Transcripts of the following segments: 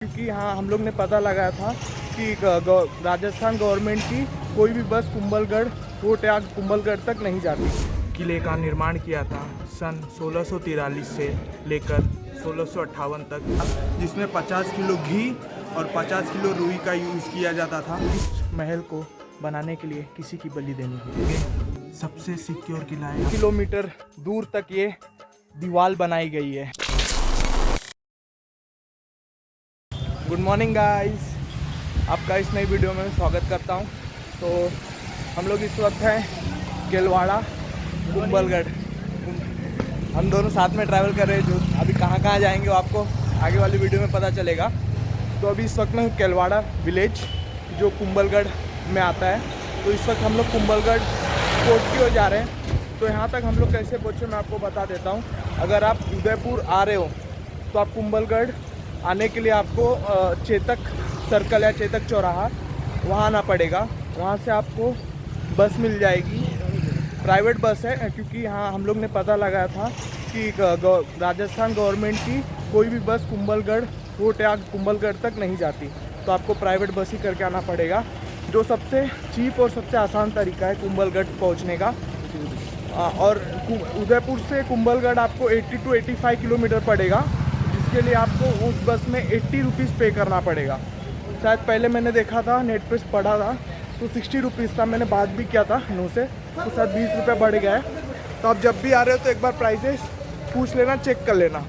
क्योंकि यहाँ हम लोग ने पता लगाया था कि राजस्थान गवर्नमेंट की कोई भी बस कुंभलगढ़ फोर्ट या कुंभलगढ़ तक नहीं जाती। किले का निर्माण किया था सन 1643 से लेकर 1658 तक, जिसमें 50 किलो घी और 50 किलो रुई का यूज़ किया जाता था। इस महल को बनाने के लिए किसी की बलि देनी होगी। सबसे सिक्योर किला है, किलोमीटर दूर तक ये दीवार बनाई गई है। गुड मॉर्निंग गाइस, आपका इस नई वीडियो में स्वागत करता हूं। तो हम लोग इस वक्त हैं केलवाड़ा कुंभलगढ़। हम दोनों साथ में ट्रैवल कर रहे हैं। जो अभी कहाँ कहाँ जाएंगे वो आपको आगे वाली वीडियो में पता चलेगा। तो अभी इस वक्त में केलवाड़ा विलेज जो कुंभलगढ़ में आता है। तो इस वक्त हम लोग कुंभलगढ़ फोर्ट की ओर जा रहे हैं। तो यहाँ तक हम लोग कैसे पहुँचे मैं आपको बता देता हूँ। अगर आप उदयपुर आ रहे हो तो आप कुंभलगढ़ आने के लिए आपको चेतक सर्कल या चेतक चौराहा वहाँ आना पड़ेगा। वहाँ से आपको बस मिल जाएगी, प्राइवेट बस है। क्योंकि यहाँ हम लोग ने पता लगाया था कि राजस्थान गवर्नमेंट की कोई भी बस कुंभलगढ़ फोर्ट या कुंभलगढ़ तक नहीं जाती। तो आपको प्राइवेट बस ही करके आना पड़ेगा, जो सबसे चीप और सबसे आसान तरीका है कुंभलगढ़ पहुँचने का। और उदयपुर से कुंभलगढ़ आपको 80 to 85 किलोमीटर पड़ेगा, जिसके लिए आपको उस बस में 80 रुपीज़ पे करना पड़ेगा। शायद पहले मैंने देखा था, नेट पे पढ़ा था तो 60 रुपीज़ था। मैंने बात भी किया था नो से, तो शायद 20 रुपये बढ़ गया है। तो आप जब भी आ रहे हो तो एक बार प्राइसेस पूछ लेना, चेक कर लेना।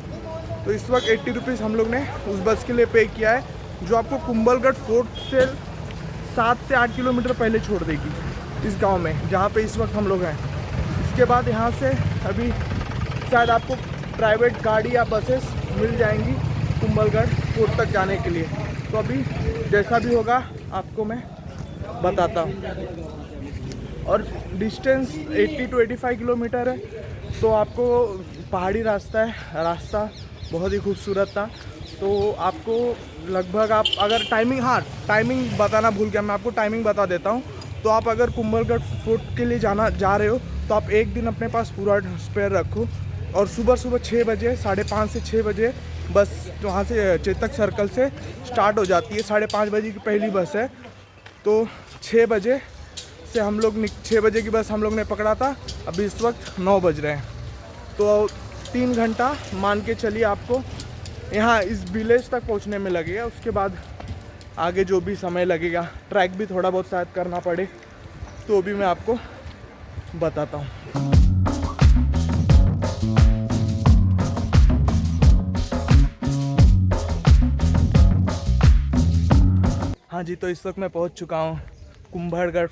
तो इस वक्त 80 रुपीज़ हम लोग ने उस बस के लिए पे किया है, जो आपको कुंभलगढ़ फोर्ट से 7 से 8 किलोमीटर पहले छोड़ देगी इस गाँव में, जहाँ पर इस वक्त हम लोग हैं। इसके बाद यहाँ से अभी शायद आपको प्राइवेट गाड़ी या बसेस मिल जाएंगी कुंभलगढ़ फोर्ट तक जाने के लिए। तो अभी जैसा भी होगा आपको मैं बताता हूँ। और डिस्टेंस 80 to 85 किलोमीटर है। तो आपको पहाड़ी रास्ता है, रास्ता बहुत ही खूबसूरत था। तो आपको लगभग आप अगर टाइमिंग बताना भूल गया, मैं आपको टाइमिंग बता देता हूँ। तो आप अगर कुंभलगढ़ फोर्ट के लिए जा रहे हो तो आप एक दिन अपने पास पूरा स्पेयर रखो। और सुबह 6 बजे, 5:30 से 6 बजे बस वहाँ से चेतक सर्कल से स्टार्ट हो जाती है। 5:30 बजे की पहली बस है। तो 6 बजे से 6 बजे की बस हम लोग ने पकड़ा था। अभी इस वक्त 9 बज रहे हैं। तो 3 घंटा मान के चलिए आपको यहाँ इस विलेज तक पहुँचने में लगेगा। उसके बाद आगे जो भी समय लगेगा, ट्रैक भी थोड़ा बहुत शायद करना पड़े, तो भी मैं आपको बताता हूँ। हाँ जी, तो इस वक्त मैं पहुंच चुका हूं कुंभलगढ़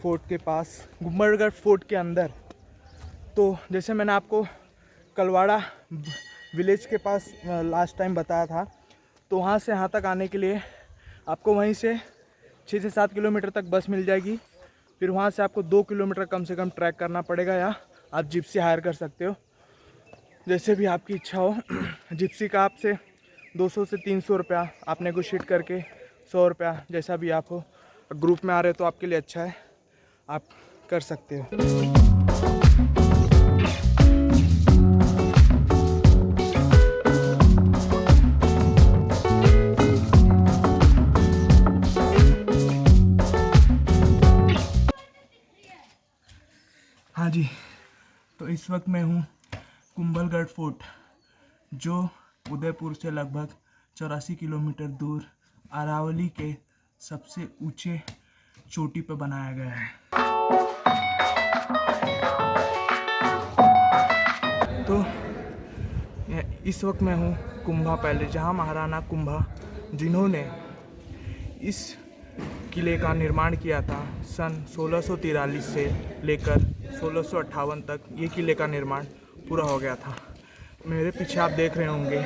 फोर्ट के पास, कुंभलगढ़ फोर्ट के अंदर। तो जैसे मैंने आपको कलवाड़ा विलेज के पास लास्ट टाइम बताया था, तो वहाँ से यहाँ तक आने के लिए आपको वहीं से 6 से 7 किलोमीटर तक बस मिल जाएगी। फिर वहाँ से आपको 2 किलोमीटर कम से कम ट्रैक करना पड़ेगा, या आप जिप्सी हायर कर सकते हो, जैसे भी आपकी इच्छा हो। जिप्सी का आपसे 200 से 300 रुपया आप नेगोशिएट करके 100 रुपया, जैसा भी आप हो। ग्रुप में आ रहे हो तो आपके लिए अच्छा है, आप कर सकते हो। हाँ जी, तो इस वक्त मैं हूँ कुंभलगढ़ फोर्ट, जो उदयपुर से लगभग 84 किलोमीटर दूर अरावली के सबसे ऊंचे चोटी पर बनाया गया है। तो इस वक्त मैं हूँ कुंभा पैलेस, जहाँ महाराणा कुंभा, जिन्होंने इस किले का निर्माण किया था सन 1643 से लेकर 1658 तक, ये किले का निर्माण पूरा हो गया था। मेरे पीछे आप देख रहे होंगे,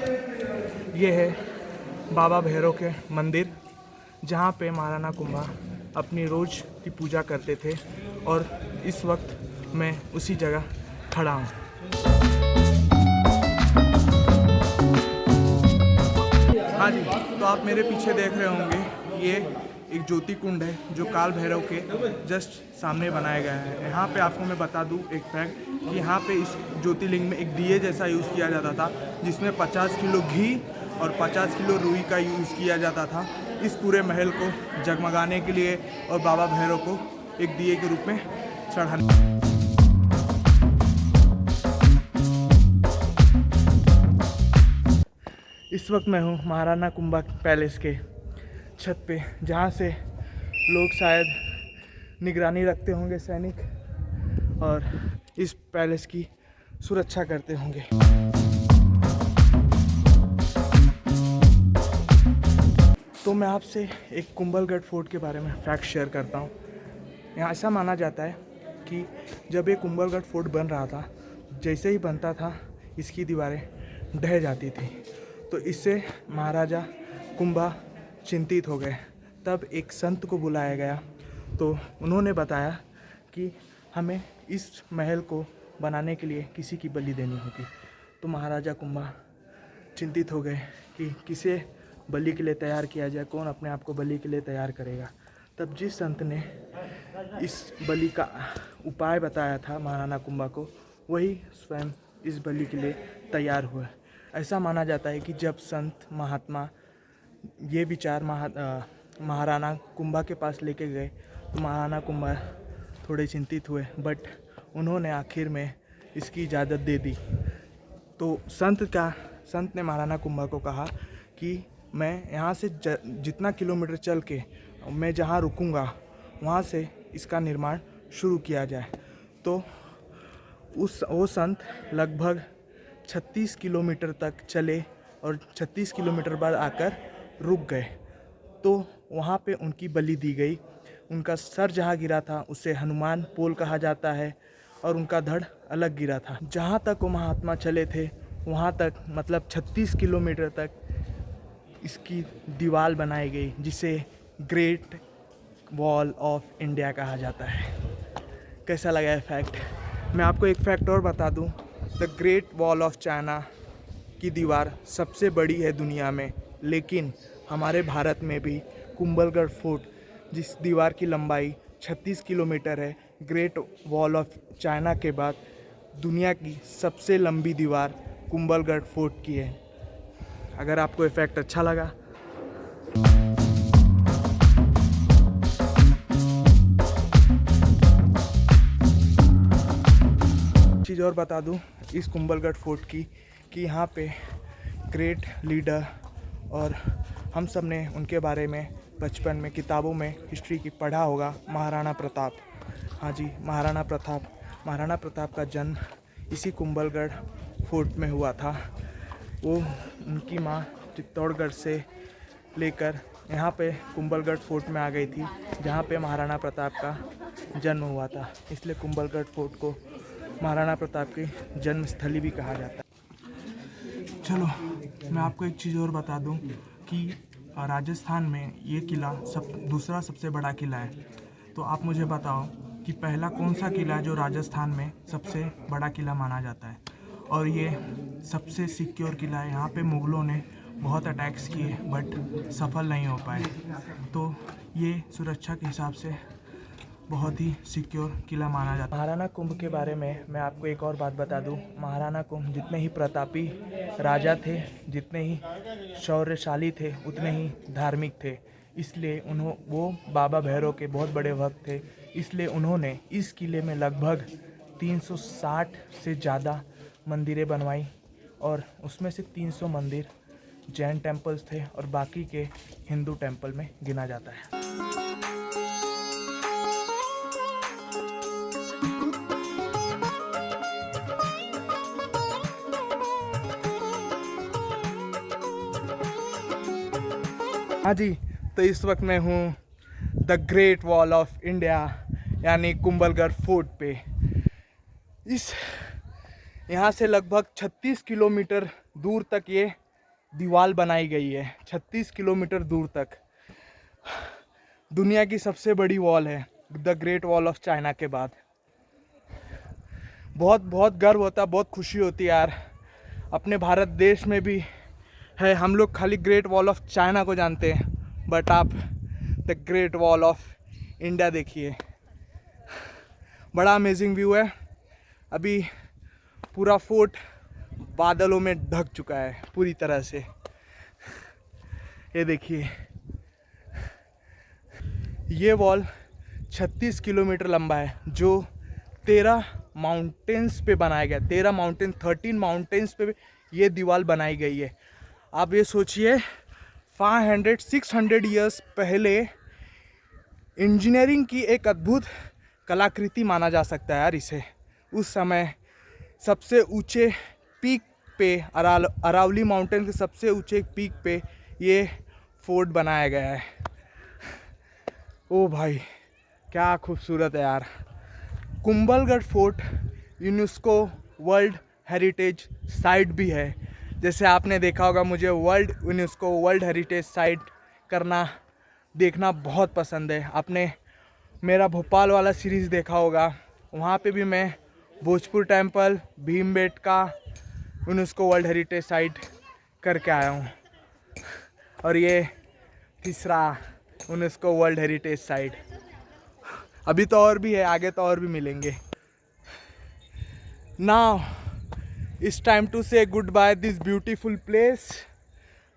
ये है बाबा भैरव के मंदिर, जहाँ पे महाराणा कुंभा अपनी रोज़ की पूजा करते थे। और इस वक्त मैं उसी जगह खड़ा हूँ। हाँ जी, तो आप मेरे पीछे देख रहे होंगे, ये एक ज्योति कुंड है जो काल भैरव के जस्ट सामने बनाया गया है। यहाँ पे आपको मैं बता दूँ एक फैक्ट, कि यहाँ पे इस ज्योतिर्लिंग में एक दिए जैसा यूज़ किया जाता था, जिसमें 50 किलो घी और 50 किलो रुई का यूज़ किया जाता था इस पूरे महल को जगमगाने के लिए और बाबा भैरव को एक दिए के रूप में चढ़ाने। इस वक्त मैं हूँ महाराणा कुंभा पैलेस के छत पे, जहाँ से लोग शायद निगरानी रखते होंगे सैनिक और इस पैलेस की सुरक्षा करते होंगे। तो मैं आपसे एक कुंभलगढ़ फोर्ट के बारे में फैक्ट शेयर करता हूँ। यहाँ ऐसा माना जाता है कि जब ये कुंभलगढ़ फोर्ट बन रहा था, जैसे ही बनता था इसकी दीवारें ढह जाती थी। तो इससे महाराजा कुंभा चिंतित हो गए। तब एक संत को बुलाया गया, तो उन्होंने बताया कि हमें इस महल को बनाने के लिए किसी की बलि देनी होगी। तो महाराजा कुंभा चिंतित हो गए कि किसे बलि के लिए तैयार किया जाए, कौन अपने आप को बलि के लिए तैयार करेगा। तब जिस संत ने इस बलि का उपाय बताया था महाराणा कुंभा को, वही स्वयं इस बलि के लिए तैयार हुआ। ऐसा माना जाता है कि जब संत महात्मा ये विचार महाराणा कुंभा के पास लेके गए तो महाराणा कुंभा थोड़े चिंतित हुए, बट उन्होंने आखिर में इसकी इजाज़त दे दी। तो संत ने महाराणा कुंभा को कहा कि मैं यहाँ से जितना किलोमीटर चल के मैं जहाँ रुकूँगा वहाँ से इसका निर्माण शुरू किया जाए। तो वो संत लगभग 36 किलोमीटर तक चले और 36 किलोमीटर बाद आकर रुक गए। तो वहाँ पे उनकी बलि दी गई। उनका सर जहाँ गिरा था उसे हनुमान पोल कहा जाता है और उनका धड़ अलग गिरा था। जहाँ तक वो महात्मा चले थे वहाँ तक, मतलब 36 किलोमीटर तक इसकी दीवार बनाई गई, जिसे ग्रेट वॉल ऑफ इंडिया कहा जाता है। कैसा लगा है फैक्ट? मैं आपको एक फैक्ट और बता दूं, the great wall of China की दीवार सबसे बड़ी है दुनिया में, लेकिन हमारे भारत में भी कुंभलगढ़ फोर्ट, जिस दीवार की लंबाई 36 किलोमीटर है, ग्रेट वॉल ऑफ चाइना के बाद दुनिया की सबसे लंबी दीवार कुंभलगढ़ फोर्ट की है। अगर आपको ये फैक्ट अच्छा लगा चीज़ और बता दूं इस कुंभलगढ़ फोर्ट की, कि यहाँ पे ग्रेट लीडर, और हम सब ने उनके बारे में बचपन में किताबों में हिस्ट्री की पढ़ा होगा, महाराणा प्रताप। हाँ जी, महाराणा प्रताप का जन्म इसी कुंभलगढ़ फोर्ट में हुआ था। वो उनकी माँ चित्तौड़गढ़ से लेकर यहाँ पे कुंभलगढ़ फोर्ट में आ गई थी, जहाँ पे महाराणा प्रताप का जन्म हुआ था। इसलिए कुंभलगढ़ फोर्ट को महाराणा प्रताप की जन्मस्थली भी कहा जाता है। चलो मैं आपको एक चीज़ और बता दूं कि राजस्थान में ये किला दूसरा सबसे बड़ा किला है। तो आप मुझे बताओ कि पहला कौन सा किला है जो राजस्थान में सबसे बड़ा किला माना जाता है, और ये सबसे सिक्योर किला है। यहाँ पे मुग़लों ने बहुत अटैक्स किए बट सफल नहीं हो पाए। तो ये सुरक्षा के हिसाब से बहुत ही सिक्योर किला माना जाता है। महाराणा कुंभ के बारे में मैं आपको एक और बात बता दूं, महाराणा कुंभ जितने ही प्रतापी राजा थे, जितने ही शौर्यशाली थे, उतने ही धार्मिक थे। इसलिए वो बाबा भैरव के बहुत बड़े भक्त थे। इसलिए उन्होंने इस किले में लगभग 360 से ज़्यादा मंदिरें बनवाई, और उसमें से 300 मंदिर जैन टेम्पल्स थे और बाकी के हिंदू टेम्पल में गिना जाता है। हाँ जी, तो इस वक्त मैं हूँ the great wall of India यानी कुंभलगढ़ फोर्ट पे। यहाँ से लगभग 36 किलोमीटर दूर तक ये दीवार बनाई गई है। 36 किलोमीटर दूर तक दुनिया की सबसे बड़ी वॉल है, the great wall of China के बाद। बहुत गर्व होता है, बहुत खुशी होती है यार। अपने भारत देश में भी है, हम लोग खाली ग्रेट वॉल ऑफ चाइना को जानते हैं, बट आप the great wall of India देखिए। बड़ा अमेजिंग व्यू है। अभी पूरा फोर्ट बादलों में ढक चुका है पूरी तरह से। ये देखिए, ये वॉल 36 किलोमीटर लंबा है, जो 13 माउंटेन्स पे बनाया गया। 13 माउंटेन्स पे ये दीवार बनाई गई है। आप ये सोचिए 500-600 ईयर्स पहले इंजीनियरिंग की एक अद्भुत कलाकृति माना जा सकता है यार इसे। उस समय सबसे ऊंचे पीक पे, अरावली माउंटेन के सबसे ऊंचे पीक पे ये फोर्ट बनाया गया है। ओ भाई क्या खूबसूरत है यार। Kumbhalgarh fort UNESCO world heritage site भी है। जैसे आपने देखा होगा, मुझे यूनेस्को वर्ल्ड हेरिटेज साइट देखना बहुत पसंद है। आपने मेरा भोपाल वाला सीरीज़ देखा होगा, वहाँ पे भी मैं Bhojpur temple, Bhimbetka UNESCO world heritage site करके आया हूँ। और ये तीसरा यूनेस्को वर्ल्ड हेरिटेज साइट। अभी तो और भी है, आगे तो और भी मिलेंगे। Now it's time to say goodbye this beautiful place.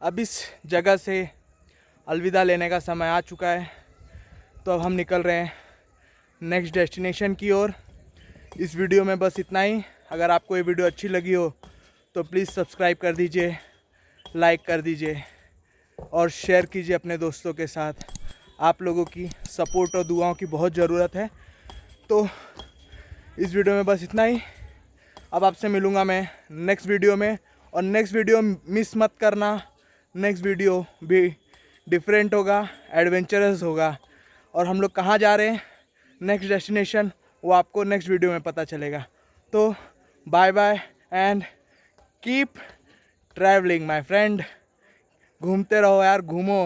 अब इस जगह से अलविदा लेने का समय आ चुका है, तो अब हम निकल रहे हैं नेक्स्ट डेस्टिनेशन की ओर। इस वीडियो में बस इतना ही। अगर आपको ये वीडियो अच्छी लगी हो तो प्लीज़ सब्सक्राइब कर दीजिए, लाइक कर दीजिए और शेयर कीजिए अपने दोस्तों के साथ। आप लोगों की सपोर्ट और दुआओं की बहुत ज़रूरत है। तो इस वीडियो में बस इतना ही। अब आपसे मिलूँगा मैं नेक्स्ट वीडियो में, और नेक्स्ट वीडियो मिस मत करना। नेक्स्ट वीडियो भी डिफरेंट होगा, एडवेंचरस होगा, और हम लोग कहाँ जा रहे हैं, नेक्स्ट डेस्टिनेशन, वो आपको नेक्स्ट वीडियो में पता चलेगा। तो bye bye and keep travelling my friend. घूमते रहो यार, घूमो।